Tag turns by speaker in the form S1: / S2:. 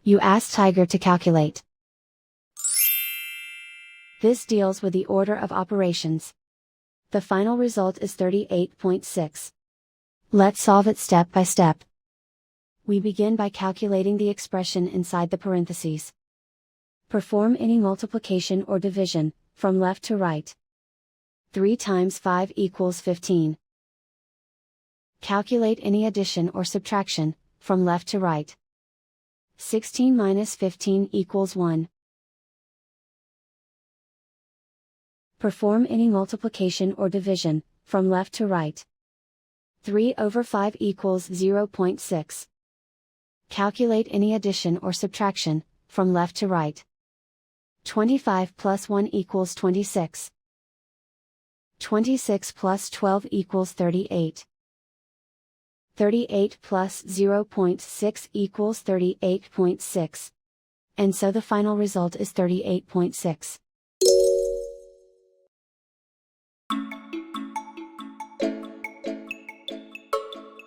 S1: You ask Tiger to calculate. This deals with the order of operations. The final result is 38.6. Let's solve it step by step. We begin by calculating the expression inside the parentheses. Perform any multiplication or division, from left to right. 3 times 5 equals 15. Calculate any addition or subtraction, from left to right. 16 minus 15 equals 1. Perform any multiplication or division, from left to right. 3 over 5 equals 0.6. Calculate any addition or subtraction, from left to right. 25 plus 1 equals 26. 26 plus 12 equals 38. 38 plus 0.6 equals 38.6. And so the final result is 38.6.